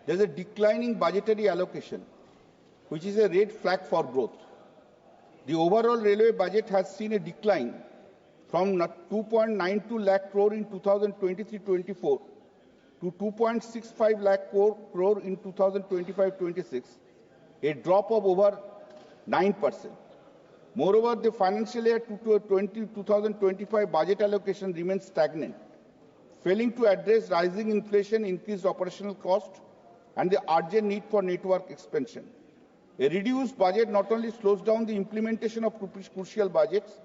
there is a declining budgetary allocation, which is a red flag for growth. The overall railway budget has seen a decline from 2.92 lakh crore in 2023-24 to 2.65 lakh crore in 2025-26, a drop of over 9%. Moreover, the financial year 2025 budget allocation remains stagnant, failing to address rising inflation, increased operational cost, and the urgent need for network expansion. A reduced budget not only slows down the implementation of crucial budgets,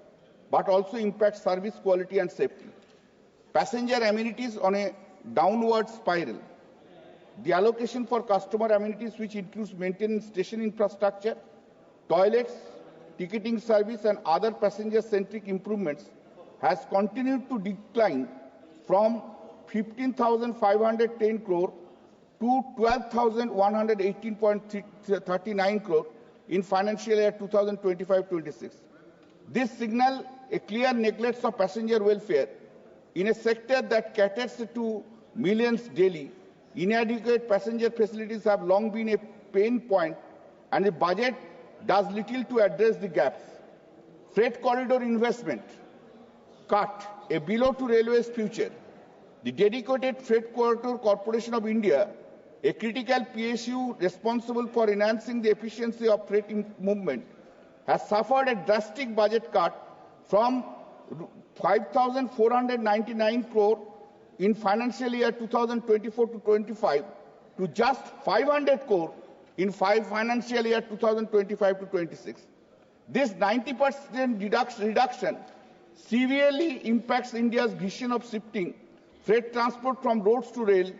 but also impacts service quality and safety. Passenger amenities on a downward spiral. The allocation for customer amenities, which includes maintenance station infrastructure, toilets, ticketing service, and other passenger-centric improvements, has continued to decline from 15,510 crore to 12,118.39 crore in financial year 2025-26. This signals a clear neglect of passenger welfare in a sector that caters to millions daily. Inadequate passenger facilities have long been a pain point, and the budget does little to address the gaps. Freight corridor investment cut, a blow to railways' future. The dedicated Freight Corridor Corporation of India, a critical PSU responsible for enhancing the efficiency of freight movement, has suffered a drastic budget cut from 5,499 crore in financial year 2024-25 to just 500 crore in financial year 2025-26. This 90% reduction severely impacts India's vision of shifting freight transport from roads to rail,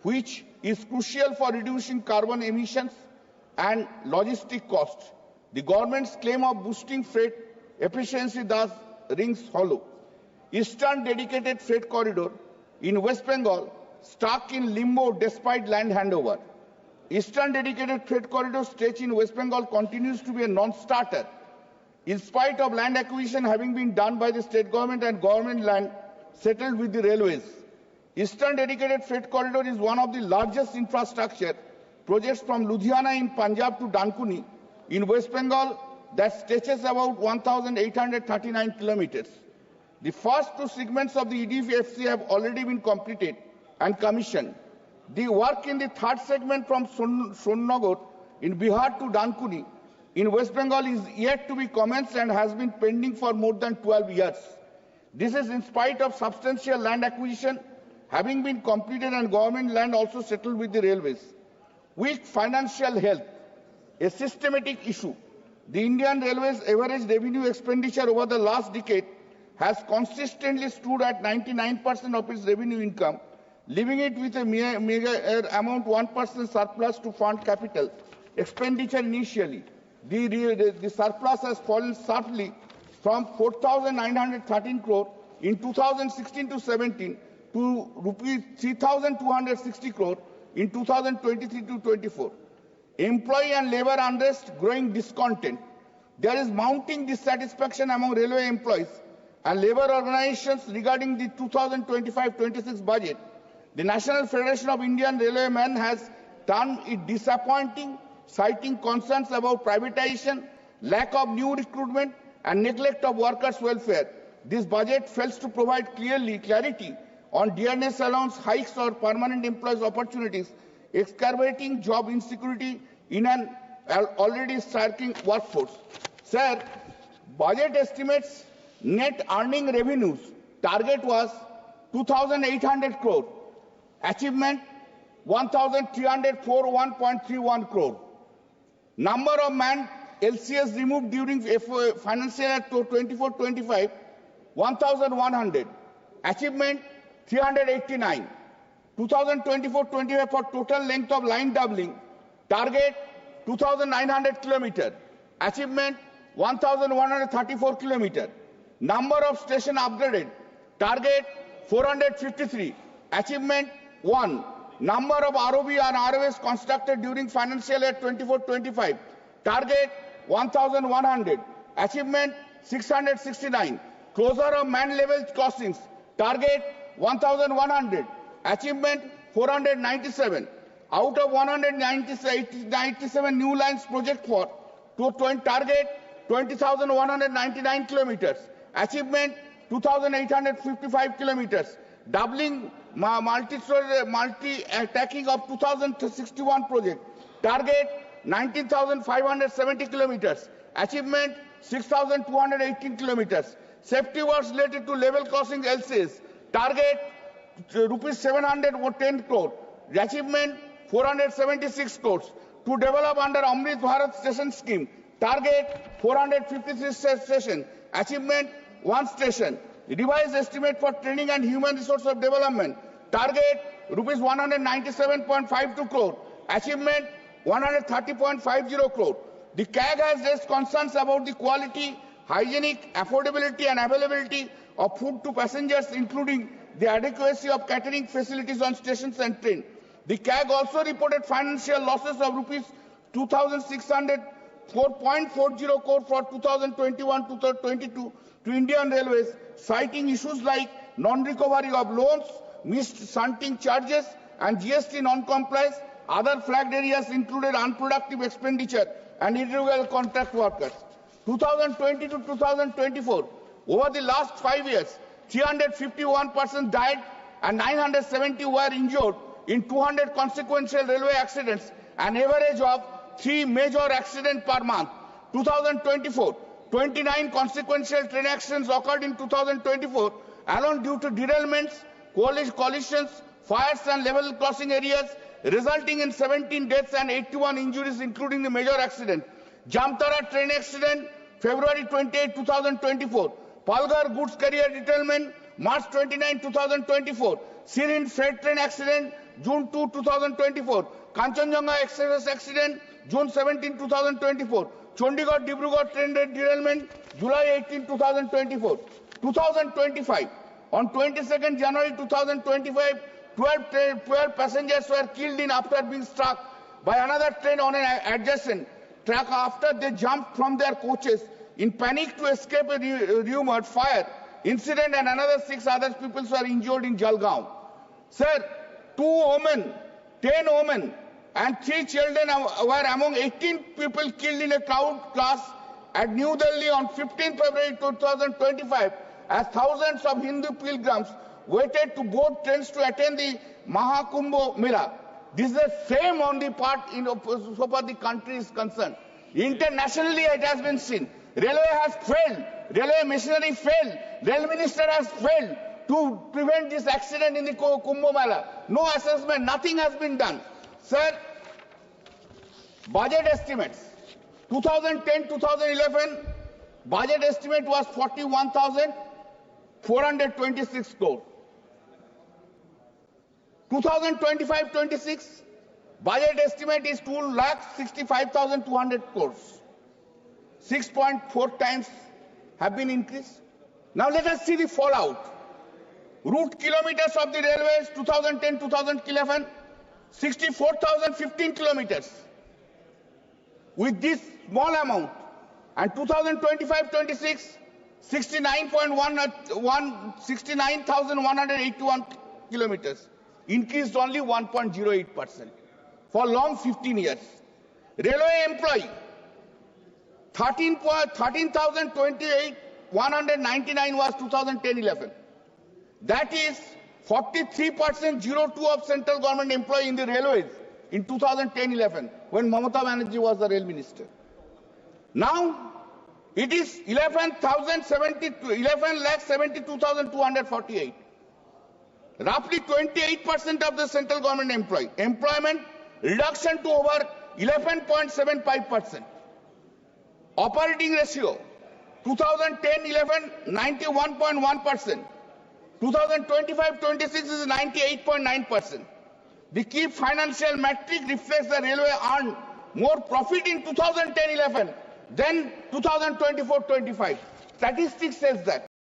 which is crucial for reducing carbon emissions and logistic costs. The government's claim of boosting freight efficiency thus rings hollow. Eastern dedicated freight corridor in West Bengal stuck in limbo despite land handover. Eastern dedicated freight corridor stretch in West Bengal continues to be a non-starter, in spite of land acquisition having been done by the state government and government land settled with the railways. Eastern dedicated freight corridor is one of the largest infrastructure projects from Ludhiana in Punjab to Dankuni in West Bengal that stretches about 1,839 kilometers. The first two segments of the EDFC have already been completed and commissioned. The work in the third segment from Sonnagar in Bihar to Dankuni in West Bengal is yet to be commenced and has been pending for more than 12 years. This is in spite of substantial land acquisition having been completed and government land also settled with the railways. Weak financial health, a systematic issue. The Indian Railways average revenue expenditure over the last decade has consistently stood at 99% of its revenue income, leaving it with a meager amount 1% surplus to fund capital expenditure initially. The surplus has fallen sharply from 4,913 crore in 2016-17 to rupees 3,260 crore in 2023-24. Employee and labor unrest, growing discontent. There is mounting dissatisfaction among railway employees and labor organizations regarding the 2025-26 budget. The National Federation of Indian Railwaymen has termed it disappointing, citing concerns about privatization, lack of new recruitment, and neglect of workers' welfare. This budget fails to provide clarity on dearness allowance hikes or permanent employees' opportunities, exacerbating job insecurity in an already striking workforce. Sir, budget estimates net earning revenues target was 2,800 crore. Achievement 1,341.31 crore. Number of man LCS removed during financial year 24-25, 1,100. Achievement 389. 2024-25 for total length of line doubling. Target 2,900 kilometer. Achievement 1,134 kilometer. Number of station upgraded. Target 453. Achievement 1. Number of ROB and ROS constructed during financial year 24-25. Target 1,100. Achievement 669. Closure of man-level crossings. Target 1,100. Achievement 497. Out of 197 new lines project for to target 20,199 kilometers. Achievement 2,855 kilometers. Doubling multi-attacking of 2,061 project. Target 19,570 kilometers. Achievement 6,218 kilometers. Safety works related to level crossing LCs. Target rupees 710 crore. Achievement 476 crores. To develop under Amrit Bharat station scheme. Target 453 station. Achievement 1 station. Revised estimate for training and human resource of development. Target rupees 197.52 crore. Achievement 130.50 crore. The CAG has raised concerns about the quality, hygienic, affordability and availability of food to passengers, including the adequacy of catering facilities on stations and trains. The CAG also reported financial losses of rupees 2,604.40 crore for 2021-2022 to Indian Railways, citing issues like non-recovery of loans, missed shunting charges and GST non-compliance. Other flagged areas included unproductive expenditure and irregular contract workers. 2020 to 2024, over the last 5 years, 351 persons died and 970 were injured in 200 consequential railway accidents, an average of 3 major accidents per month. 2024, 29 consequential train accidents occurred in 2024, alone due to derailments, collisions, fires and level crossing areas, resulting in 17 deaths and 81 injuries, including the major accident. Jamtara train accident, February 28, 2024. Palghar goods carrier derailment, March 29, 2024. Sirin freight train accident, June 2, 2024. Kanchenjunga Express accident, June 17, 2024. Chandigarh-Dibrugarh train derailment, July 18, 2024. 2025. On 22nd January 2025, 12 passengers were killed after being struck by another train on an adjacent track after they jumped from their coaches in panic to escape a rumored fire incident, and another 6 other people were injured in Jalgaon. Sir, 2 women, 10 women and 3 children were among 18 people killed in a crowd clash at New Delhi on 15 February 2025 as thousands of Hindu pilgrims waited to board trains to attend the Mahakumbh Mela. This is the same on the part so far the country is concerned. Internationally it has been seen. Railway has failed. Railway machinery failed. Rail Minister has failed to prevent this accident in the Kumbh Mela. No assessment, nothing has been done. Sir, budget estimates. 2010-2011, budget estimate was 41,426 crore. 2025-26, budget estimate is 2,65,200 crores. 6.4 times have been increased. Now let us see the fallout. Route kilometers of the railways 2010-2011, 64,015 kilometers. With this small amount, and 2025-26, 69,181 kilometers, increased only 1.08% for long 15 years. Railway employee 13,028,199 was 2010-11. That is 43% of central government employee in the railways in 2010-11 when Mamata Banerjee was the rail minister. Now it is 11,72,248. Roughly 28% of the central government employee. Employment reduction to over 11.75%. Operating ratio 2010-11 91.1%. 2025-26 is 98.9%. The key financial metric reflects the railway earned more profit in 2010-11 than 2024-25. Statistics says that.